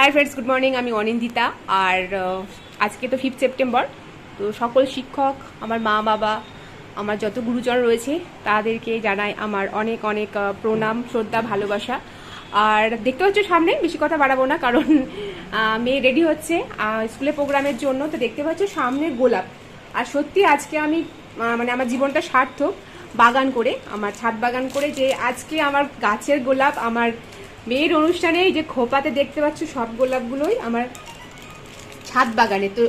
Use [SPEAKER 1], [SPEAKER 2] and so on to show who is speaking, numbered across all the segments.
[SPEAKER 1] Hi friends, good morning. আমি অনিন্দিতা। আর আজকে তো 5 সেপ্টেম্বর। তো সকল শিক্ষক, আমার মা বাবা, আমার যত গুরুজন রয়েছে তাদেরকে জানাই আমার অনেক অনেক প্রণাম, শ্রদ্ধা, ভালোবাসা। আর দেখতে পাচ্ছ সামনে, বেশি কথা বাড়াবো না, কারণ মেয়ে রেডি হচ্ছে স্কুলে প্রোগ্রামের জন্য। তো দেখতে পাচ্ছ সামনে গোলাপ। আর সত্যি আজকে আমি মানে আমার জীবনটা সার্থক বাগান করে, আমার ছাদ বাগান করে, যে আজকে আমার গাছের গোলাপ আমার মেয়ের অনুষ্ঠানে এই যে খোপাতে দেখতে পাচ্ছ সব গোলাপগুলোই আমার ছাদ বাগানে। তো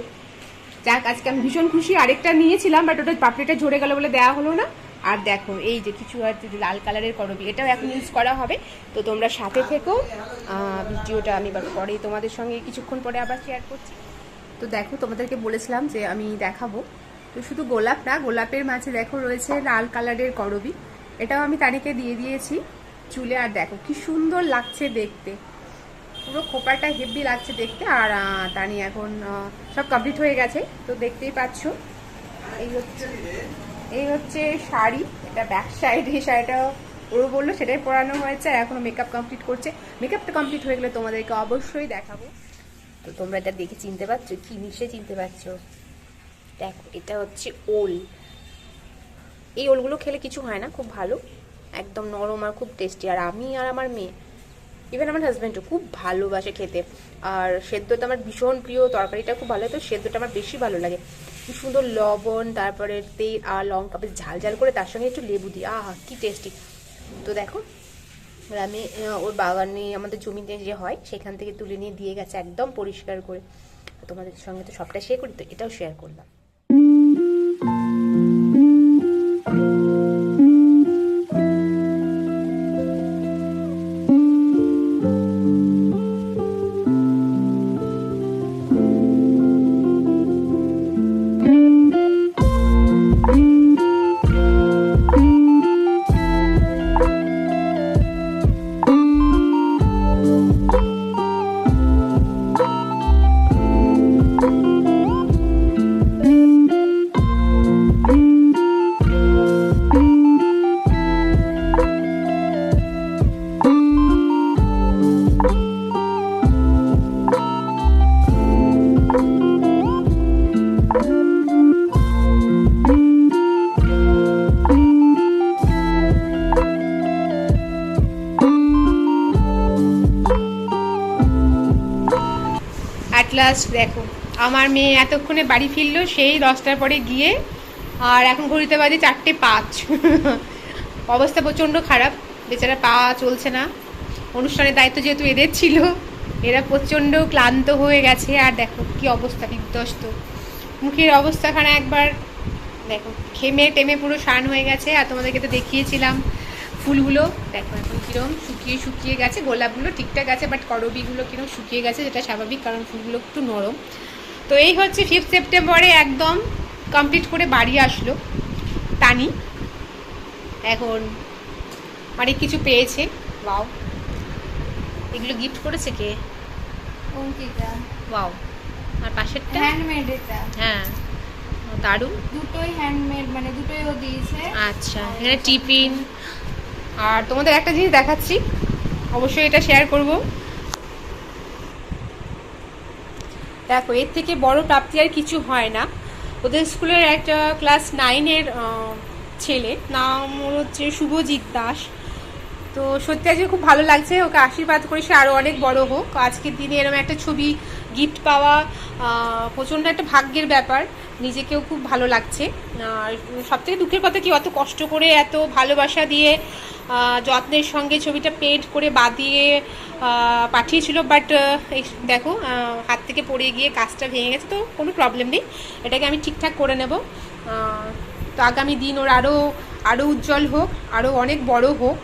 [SPEAKER 1] যাক, আজকে আমি ভীষণ খুশি। আরেকটা নিয়েছিলাম, বাট ওটা পাপড়িটা ঝরে গেল বলে দেওয়া হলো না। আর দেখো এই যে কিছু আছে লাল কালারের করবি, এটাও এখন ইউজ করা হবে। তো তোমরা সাথে থেকো, ভিডিওটা আমি পরে তোমাদের সঙ্গে কিছুক্ষণ পরে আবার শেয়ার করছি। তো দেখো, তোমাদেরকে বলেছিলাম যে আমি দেখাবো। তো শুধু গোলাপ না, গোলাপের মাঝে দেখো রয়েছে লাল কালারের করবি, এটাও আমি তানিকে দিয়ে দিয়েছি চুলে। আর দেখো কি সুন্দর লাগছে দেখতে, পুরো খোপাটা হেভি লাগছে দেখতে। আর তানি এখন সব কমপ্লিট হয়ে গেছে, তো দেখতেই পাচ্ছ। এই হচ্ছে শাড়ি, এটা ব্যাক সাইড। এই শাড়িটা ওরও বললো সেটাই পরানো হয়েছে। আর এখনো মেকআপ কমপ্লিট করছে। মেকআপটা কমপ্লিট হয়ে গেলে তোমাদেরকে অবশ্যই দেখাবো। তো তোমরা এটা দেখে চিনতে পারছো, কি নিশ্চয় চিনতে পারছো। দেখো, এটা হচ্ছে ওল। এই ওলগুলো খেলে কিছু হয় না, খুব ভালো, একদম নরম আর খুব টেস্টি। আর আমি আর আমার মেয়ে, ইভেন আমার হাজব্যান্ডও খুব ভালোবাসে খেতে। আর সেদ্ধটা আমার ভীষণ প্রিয়, তরকারিটা খুব ভালো লাগে, তো সেদ্ধটা আমার বেশি ভালো লাগে। খুব সুন্দর লবণ, তারপরে তেল আর লঙ্কা বেশ ঝাল ঝাল করে, তার সঙ্গে একটু লেবু দিই, আহা কি টেস্টি। তো দেখো, আমি ওর বাগানে আমাদের জমিতে যে হয় সেখান থেকে তুলে নিয়ে দিয়ে গেছে একদম পরিষ্কার করে। তোমাদের সঙ্গে তো সবটা শেয়ার করি, তো এটাও শেয়ার করলাম। লাস্ট দেখো, আমার মেয়ে এতক্ষণে বাড়ি ফিরলো সেই 10টার পরে গিয়ে। আর এখন ঘড়িতে বাজে 4:05। অবস্থা প্রচণ্ড খারাপ, বেচারা পা চলছে না। অনুষ্ঠানের দায়িত্ব যেহেতু এদের ছিল, এরা প্রচণ্ড ক্লান্ত হয়ে গেছে। আর দেখো কি অবস্থা, বিধ্বস্ত মুখের অবস্থাখানে একবার দেখো, ঘেমে টেমে পুরো শান হয়ে গেছে। আর তোমাদেরকে তো দেখিয়েছিলাম ফুলগুলো, দেখো এখন কিরম শুকিয়ে গেছে। গোলাপগুলো ঠিকঠাক আছে, বাট করবিগুলো কিরম শুকিয়ে গেছে, যেটা স্বাভাবিক, কারণ ফুলগুলো একটু নরম। তো এই হচ্ছে 5 সেপ্টেম্বরে একদম কমপ্লিট করে বাড়ি আসলো তানি। এখন অনেক কিছু পেয়েছে। ওয়াও, এগুলো গিফট করেছে কে?
[SPEAKER 2] অঙ্কিতা।
[SPEAKER 1] ওয়াও, আর পাশেরটা
[SPEAKER 2] হ্যান্ডমেড। এটা
[SPEAKER 1] হ্যাঁ, দারুণ।
[SPEAKER 2] দুটোই হ্যান্ডমেড, মানে দুটোই ও দিয়েছে।
[SPEAKER 1] আচ্ছা, এখানে টিফিন। আর তোমাদের একটা জিনিস দেখাচ্ছি, অবশ্যই এটা শেয়ার করব। দেখো, এর থেকে বড় প্রাপ্তি আর কিছু হয় না। ওদের স্কুলের একটা ক্লাস 9-এর ছেলে, নাম ওর হচ্ছে শুভজিৎ দাস। তো সত্যি আজকে খুব ভালো লাগছে, ওকে আশীর্বাদ করি সে আরও অনেক বড় হোক। আজকের দিনে এরকম একটা ছবি গিফট পাওয়া প্রচণ্ড একটা ভাগ্যের ব্যাপার, নিজেকেও খুব ভালো লাগছে। আর সবথেকে দুঃখের কথা কি, অত কষ্ট করে এত ভালোবাসা দিয়ে যত্নের সঙ্গে ছবিটা পেন্ট করে বাঁধিয়ে পাঠিয়েছিল, বাট দেখো হাত থেকে পড়ে গিয়ে কাজটা ভেঙে গেছে। তো কোনো প্রবলেম নেই, এটাকে আমি ঠিকঠাক করে নেব। তো আগামী দিন ওর আরও উজ্জ্বল হোক, আরও অনেক বড় হোক,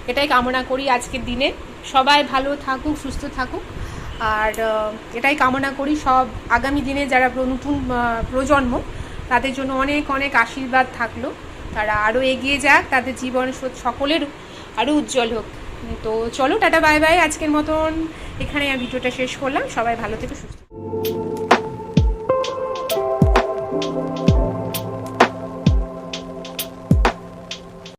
[SPEAKER 1] এটাই কামনা করি। আজকের দিনে সবাই ভালো থাকুক, সুস্থ থাকুক। আর এটাই কামনা করি সব আগামী দিনে যারা নতুন প্রজন্ম, তাদের জন্য অনেক অনেক আশীর্বাদ থাকলো। তারা আরও এগিয়ে যাক, তাদের জীবন সকলের আরও উজ্জ্বল হোক। তো চলো, টাটা বাই বাই। আজকের মতন এখানে আমি ভিডিওটা শেষ করলাম। সবাই ভালো থেকে সুস্থ।